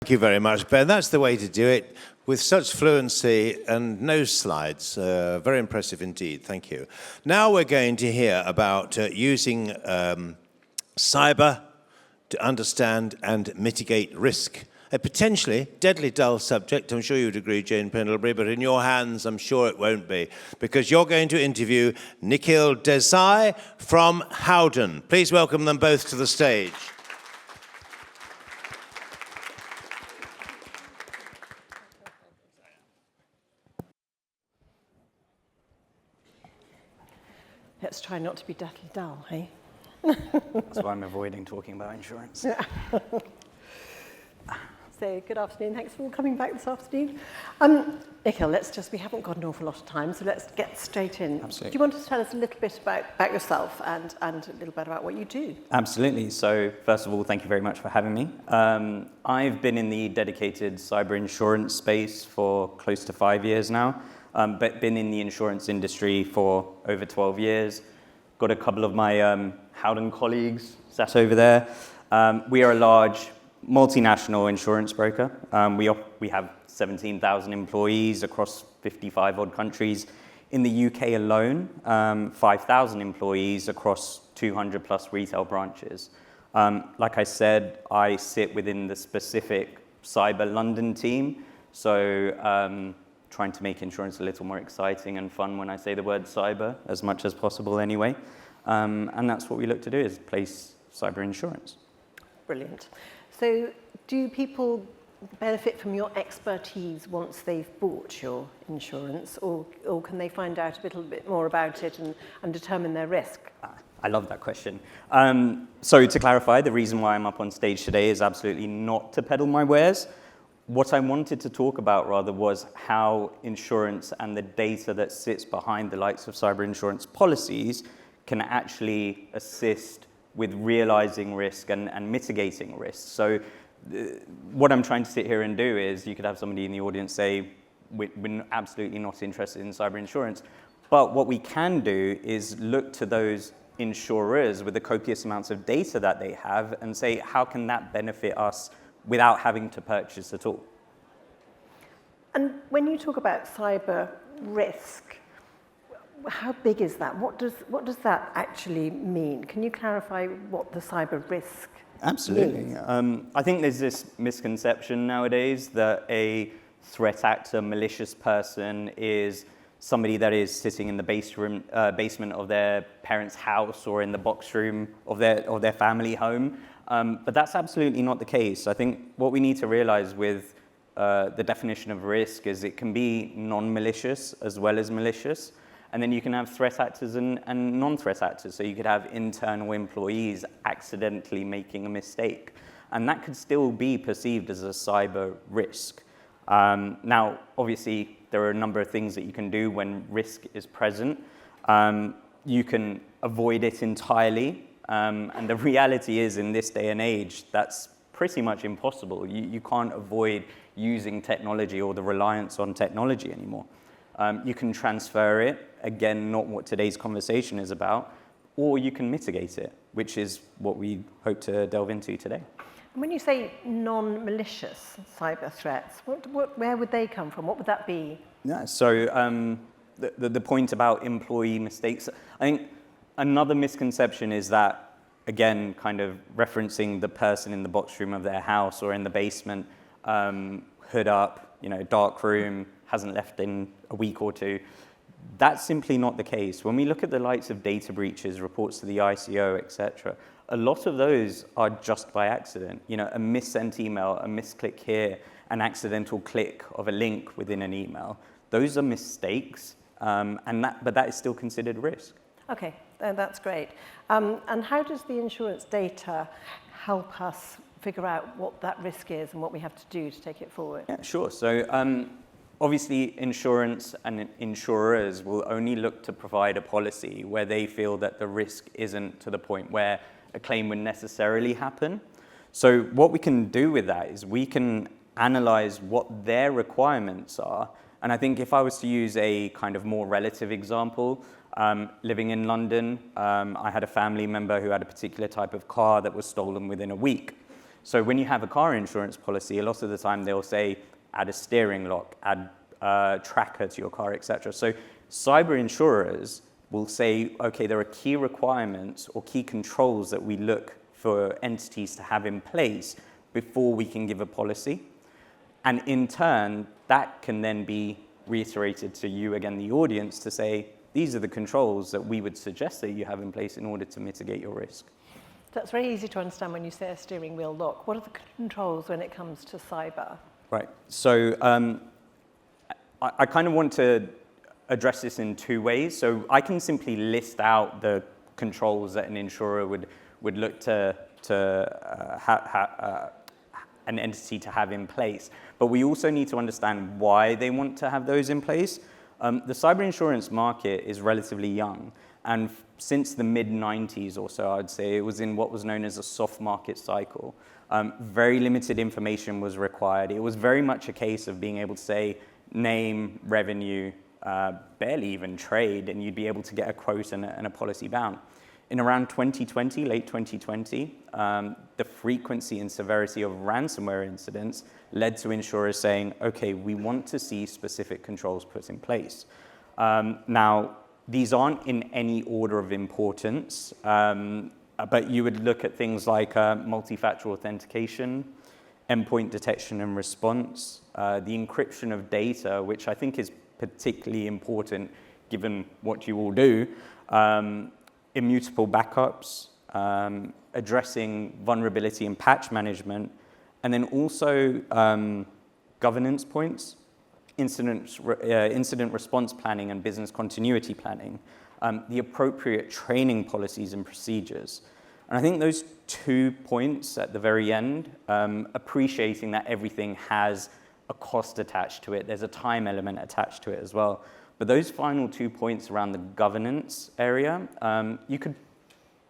Thank you very much, Ben. That's the way to do it, with such fluency and no slides. Very impressive indeed. Thank you. Now we're going to hear about using cyber to understand and mitigate risk. A potentially deadly dull subject, I'm sure you'd agree, Jane Pendlebury, but in your hands, I'm sure it won't be, because you're going to interview Nikhil Desai from Howden. Please welcome them both to the stage. Let's try not to be deathly dull, hey? That's why I'm avoiding talking about insurance. So, good afternoon. Thanks for all coming back this afternoon. Nikhil, we haven't got an awful lot of time, so let's get straight in. Absolutely. Do you want to tell us a little bit about yourself and a little bit about what you do? Absolutely. So, first of all, thank you very much for having me. I've been in the dedicated cyber insurance space for close to 5 years now, but been in the insurance industry for over 12 years. Got a couple of my Howden colleagues sat over there. We are a large multinational insurance broker. We have 17,000 employees across 55 odd countries. In the UK alone, 5,000 employees across 200 plus retail branches. Like I said, I sit within the specific Cyber London team. So trying to make insurance a little more exciting and fun when I say the word cyber, as much as possible anyway. And that's what we look to do, is place cyber insurance. Brilliant. So do people benefit from your expertise once they've bought your insurance, or can they find out a little bit more about it and determine their risk? I love that question. So to clarify, the reason why I'm up on stage today is absolutely not to peddle my wares. What I wanted to talk about rather was how insurance and the data that sits behind the likes of cyber insurance policies can actually assist with realizing risk and mitigating risk. So what I'm trying to sit here and do is, you could have somebody in the audience say, we're absolutely not interested in cyber insurance. But what we can do is look to those insurers with the copious amounts of data that they have and say, how can that benefit us without having to purchase at all? And when you talk about cyber risk, how big is that? What does that actually mean? Can you clarify what the cyber risk Absolutely. means? I think there's this misconception nowadays that a threat actor, malicious person is somebody that is sitting in the basement of their parents' house or in the box room of their family home. But that's absolutely not the case. I think what we need to realize with the definition of risk is it can be non-malicious as well as malicious. And then you can have threat actors and non-threat actors. So you could have internal employees accidentally making a mistake. And that could still be perceived as a cyber risk. Now, obviously, there are a number of things that you can do when risk is present. You can avoid it entirely. And the reality is, in this day and age, that's pretty much impossible. You can't avoid using technology or the reliance on technology anymore. You can transfer it, again, not what today's conversation is about, or you can mitigate it, which is what we hope to delve into today. And when you say non-malicious cyber threats, where would they come from? What would that be? Yeah, so the point about employee mistakes, I think another misconception is that, again, kind of referencing the person in the box room of their house or in the basement, hood up, dark room, hasn't left in a week or two. That's simply not the case. When we look at the likes of data breaches, reports to the ICO, etc., a lot of those are just by accident. A missent email, a misclick here, an accidental click of a link within an email. Those are mistakes, but that is still considered risk. Okay, that's great. And how does the insurance data help us figure out what that risk is and what we have to do to take it forward? Yeah, sure. So obviously, insurance and insurers will only look to provide a policy where they feel that the risk isn't to the point where a claim would necessarily happen. So what we can do with that is we can analyze what their requirements are. And I think if I was to use a kind of more relative example, living in London, I had a family member who had a particular type of car that was stolen within a week. So when you have a car insurance policy, a lot of the time they'll say, add a steering lock, add a tracker to your car, etc. So cyber insurers will say, okay, there are key requirements or key controls that we look for entities to have in place before we can give a policy. And in turn, that can then be reiterated to you, again, the audience, to say, these are the controls that we would suggest that you have in place in order to mitigate your risk. That's very easy to understand when you say a steering wheel lock. What are the controls when it comes to cyber? Right. So I kind of want to address this in two ways. So I can simply list out the controls that an insurer would look to an entity to have in place. But we also need to understand why they want to have those in place. The cyber insurance market is relatively young. And since the mid-90s or so, I'd say, it was in what was known as a soft market cycle. Very limited information was required. It was very much a case of being able to say name, revenue, barely even trade, and you'd be able to get a quote and a policy bound. In around 2020, late 2020, the frequency and severity of ransomware incidents led to insurers saying, okay, we want to see specific controls put in place. Now, these aren't in any order of importance, but you would look at things like multi-factor authentication, endpoint detection and response, the encryption of data, which I think is particularly important given what you all do, immutable backups, addressing vulnerability and patch management, and then also governance points, incident response planning and business continuity planning, the appropriate training policies and procedures. And I think those 2 points at the very end, appreciating that everything has a cost attached to it, there's a time element attached to it as well. But those final 2 points around the governance area, you could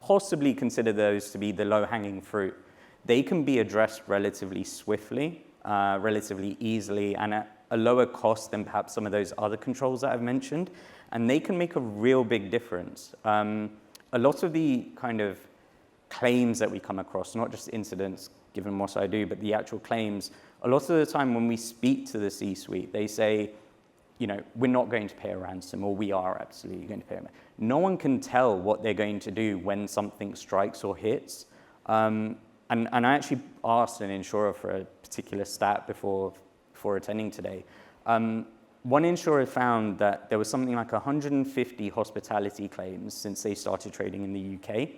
possibly consider those to be the low-hanging fruit. They can be addressed relatively swiftly, relatively easily, and at a lower cost than perhaps some of those other controls that I've mentioned, and they can make a real big difference. A lot of the kind of claims that we come across, not just incidents, given what I do, but the actual claims, a lot of the time when we speak to the C-suite, they say, you know, we're not going to pay a ransom, or we are absolutely going to pay a ransom. No one can tell what they're going to do when something strikes or hits. And I actually asked an insurer for a particular stat before attending today. One insurer found that there was something like 150 hospitality claims since they started trading in the UK.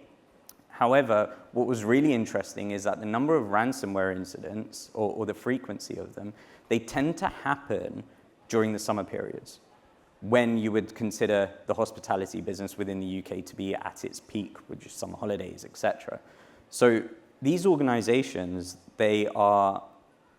However, what was really interesting is that the number of ransomware incidents, or the frequency of them, they tend to happen during the summer periods, when you would consider the hospitality business within the UK to be at its peak, which is summer holidays, etc. So these organizations, they are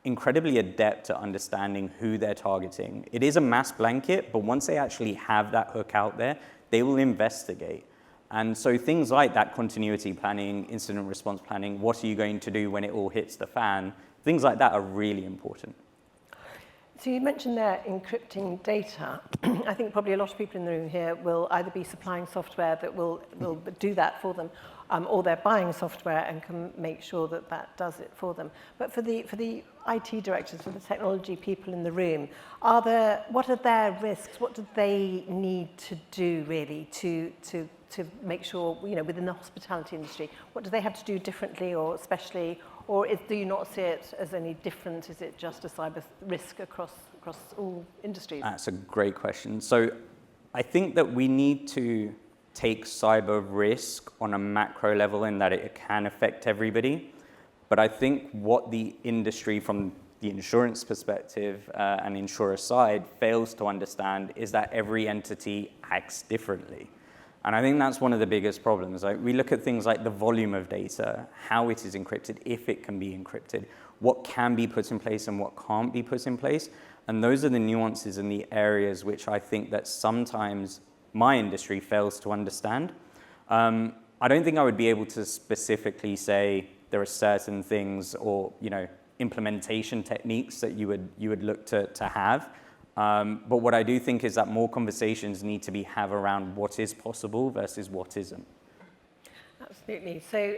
incredibly adept at understanding who they're targeting. It is a mass blanket, but once they actually have that hook out there, they will investigate. And so things like that continuity planning, incident response planning, what are you going to do when it all hits the fan, things like that are really important. So you mentioned there encrypting data. I think probably a lot of people in the room here will either be supplying software that will do that for them, or they're buying software and can make sure that that does it for them. But for the IT directors, for the technology people in the room, what are their risks? What do they need to do really to make sure, you know, within the hospitality industry, what do they have to do differently or especially, or do you not see it as any different? Is it just a cyber risk across all industries? That's a great question. So I think that we need to take cyber risk on a macro level in that it can affect everybody. But I think what the industry from the insurance perspective and insurer side fails to understand is that every entity acts differently. And I think that's one of the biggest problems. Like, we look at things like the volume of data, how it is encrypted, if it can be encrypted, what can be put in place and what can't be put in place. And those are the nuances and the areas which I think that sometimes my industry fails to understand. I don't think I would be able to specifically say there are certain things or, you know, implementation techniques that you would look to have. But what I do think is that more conversations need to be had around what is possible versus what isn't. Absolutely. So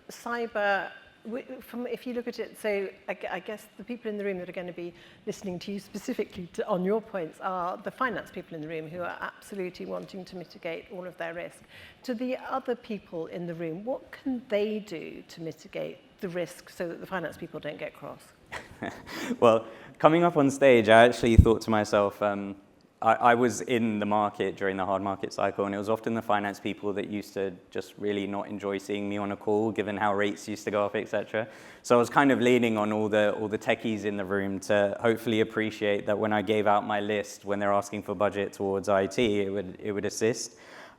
cyber if you look at it, so I guess the people in the room that are going to be listening to you specifically on your points are the finance people in the room who are absolutely wanting to mitigate all of their risk. To the other people in the room, what can they do to mitigate the risk so that the finance people don't get cross? Well, coming up on stage, I actually thought to myself, I was in the market during the hard market cycle, and it was often the finance people that used to just really not enjoy seeing me on a call, given how rates used to go up, etc. So I was kind of leaning on all the techies in the room to hopefully appreciate that when I gave out my list, when they're asking for budget towards IT, it would assist.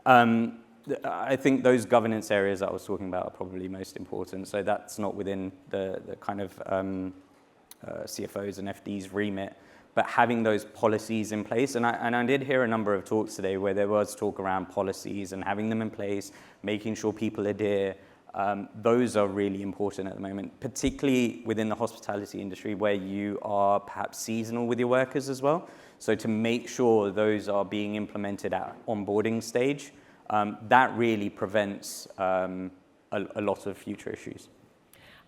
I think those governance areas that I was talking about are probably most important. So that's not within the kind of CFOs and FDs remit, but having those policies in place. And I did hear a number of talks today where there was talk around policies and having them in place, making sure people adhere. Those are really important at the moment, particularly within the hospitality industry where you are perhaps seasonal with your workers as well. So to make sure those are being implemented at onboarding stage, that really prevents a lot of future issues.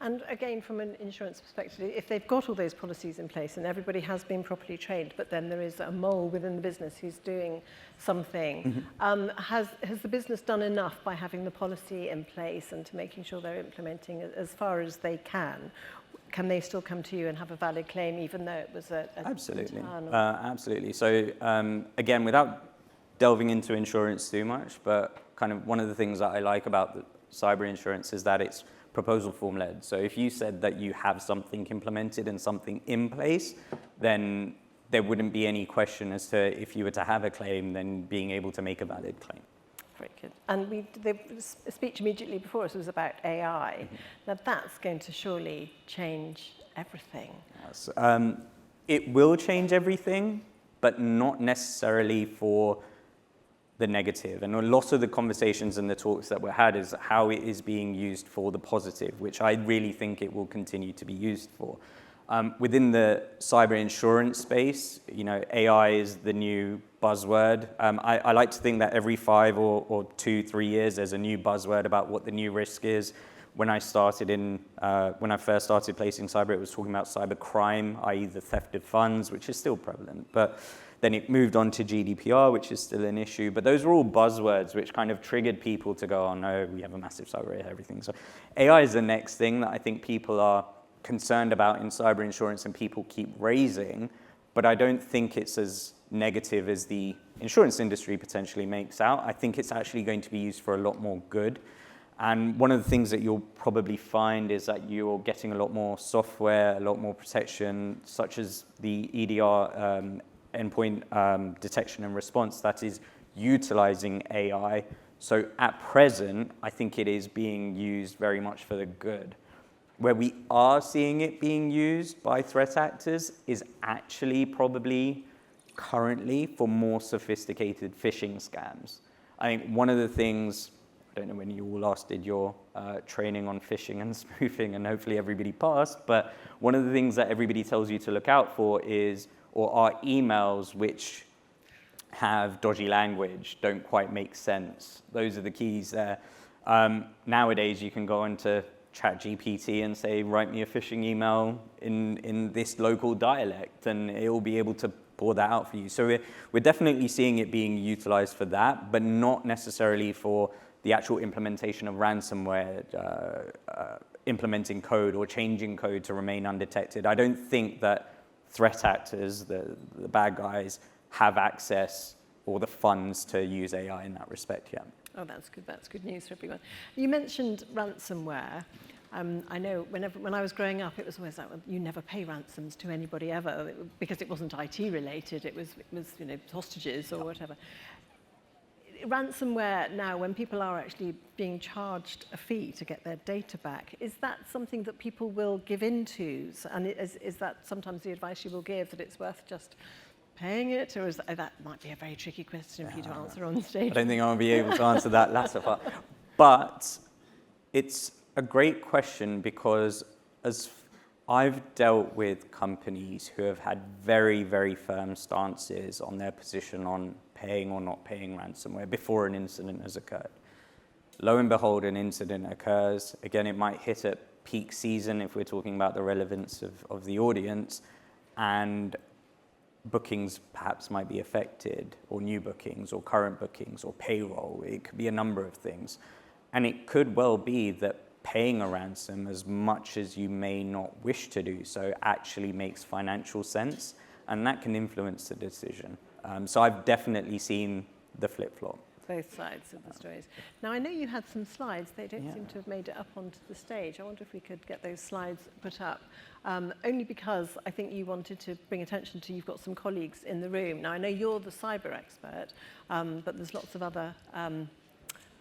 And again, from an insurance perspective, if they've got all those policies in place and everybody has been properly trained, but then there is a mole within the business who's doing something, has the business done enough by having the policy in place and to making sure they're implementing it as far as they can? Can they still come to you and have a valid claim, even though it was a Absolutely. internal? Absolutely. So again, without delving into insurance too much, but kind of one of the things that I like about the cyber insurance is that it's proposal form led. So if you said that you have something implemented and something in place, then there wouldn't be any question as to if you were to have a claim, then being able to make a valid claim. Very good. And the speech immediately before us was about AI. Now that's going to surely change everything. Yes. It will change everything, but not necessarily for the negative. And a lot of the conversations and the talks that were had is how it is being used for the positive, which I really think it will continue to be used for. Within the cyber insurance space, you know, AI is the new buzzword. I like to think that every 5 or 2-3 years, there's a new buzzword about what the new risk is. When I first started placing cyber, it was talking about cyber crime, i.e. the theft of funds, which is still prevalent. But then it moved on to GDPR, which is still an issue. But those are all buzzwords which kind of triggered people to go, oh no, we have a massive cyber everything. So AI is the next thing that I think people are concerned about in cyber insurance and people keep raising. But I don't think it's as negative as the insurance industry potentially makes out. I think it's actually going to be used for a lot more good. And one of the things that you'll probably find is that you're getting a lot more software, a lot more protection, such as the EDR endpoint detection and response that is utilizing AI. So at present, I think it is being used very much for the good. Where we are seeing it being used by threat actors is actually probably currently for more sophisticated phishing scams. I think one of the things, I don't know when you all last did your training on phishing and spoofing, and hopefully everybody passed, but one of the things that everybody tells you to look out for is, or are emails which have dodgy language, don't quite make sense. Those are the keys there. Nowadays, you can go into ChatGPT and say, write me a phishing email in this local dialect, and it will be able to pull that out for you. So we're definitely seeing it being utilized for that, but not necessarily for the actual implementation of ransomware, implementing code or changing code to remain undetected. I don't think that threat actors, the bad guys, have access or the funds to use AI in that respect yet. Oh, that's good. That's good news for everyone. You mentioned ransomware. I know when I was growing up, it was always like, well, you never pay ransoms to anybody ever, because it wasn't IT related. It was you know, hostages or whatever. Ransomware now, when people are actually being charged a fee to get their data back, is that something that people will give into? And is that sometimes the advice you will give, that it's worth just paying it? Or that might be a very tricky question for you to answer on stage. I don't think I'll be able to answer that latter part. But it's a great question, because as I've dealt with companies who have had very, very firm stances on their position on paying or not paying ransomware before an incident has occurred. Lo and behold, an incident occurs. Again, it might hit at peak season, if we're talking about the relevance of the audience, and bookings perhaps might be affected, or new bookings, or current bookings, or payroll. It could be a number of things. And it could well be that paying a ransom, as much as you may not wish to do so, actually makes financial sense, and that can influence the decision. So I've definitely seen the flip-flop. Both sides of the stories. Now, I know you had some slides. They don't seem to have made it up onto the stage. I wonder if we could get those slides put up, only because I think you wanted to bring attention to, you've got some colleagues in the room. Now, I know you're the cyber expert, but there's lots of other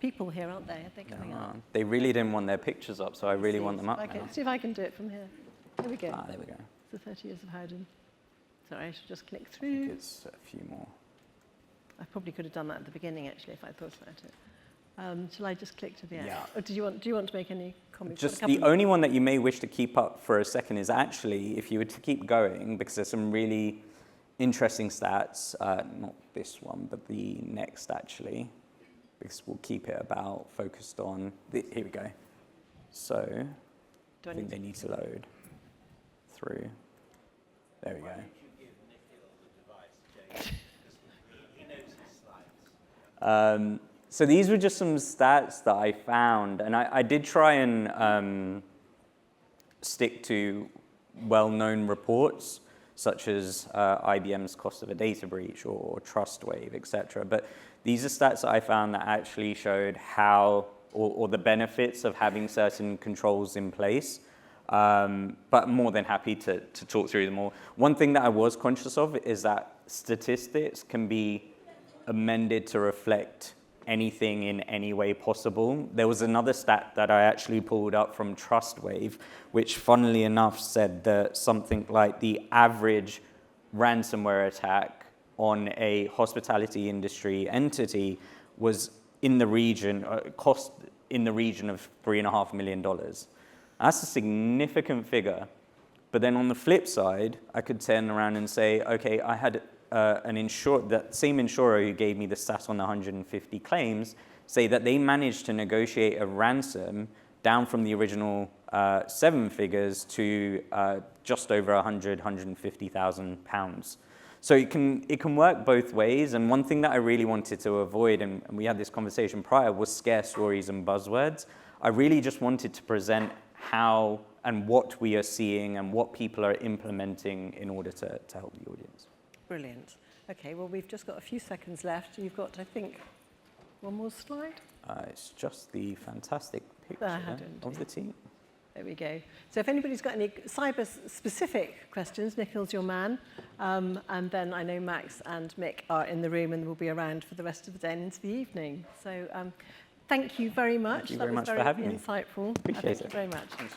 people here, aren't there? Are they coming up? They really didn't want their pictures up, so I really want them up now. See if I can do it from here. There we go. Ah, there we go. It's the 30 years of Howden. Sorry, I should just click I through. think it's a few more. I probably could have done that at the beginning, actually, if I thought about it. Shall I just click to the end? Yeah. Or do you want to make any comments? Just the only one that you may wish to keep up for a second is actually, if you were to keep going, because there's some really interesting stats, not this one, but the next actually, because we'll keep it about focused on, here we go. So, I think they need to load through. There we go. So these were just some stats that I found, and I did try and stick to well-known reports, such as IBM's cost of a data breach or TrustWave, etc. But these are stats that I found that actually showed how, or the benefits of having certain controls in place. But I'm more than happy to talk through them all. One thing that I was conscious of is that statistics can be amended to reflect anything in any way possible. There was another stat that I actually pulled up from TrustWave, which funnily enough said that something like the average ransomware attack on a hospitality industry entity was in the region, cost in the region of $3.5 million. That's a significant figure. But then on the flip side, I could turn around and say, okay, I had that same insurer who gave me the stat on the 150 claims, say that they managed to negotiate a ransom down from the original 7 figures to just over 150,000 pounds. So it can work both ways. And one thing that I really wanted to avoid, and we had this conversation prior, was scare stories and buzzwords. I really just wanted to present how and what we are seeing and what people are implementing in order to help the audience. Brilliant. Okay, well, we've just got a few seconds left. You've got, I think, one more slide. It's just the fantastic picture of the team. There we go. So if anybody's got any cyber-specific questions, Nikhil's your man. And then I know Max and Mick are in the room and will be around for the rest of the day and into the evening. So thank you very much. Thank you very much for having me. Insightful. Appreciate it. Thank you very much. Thanks,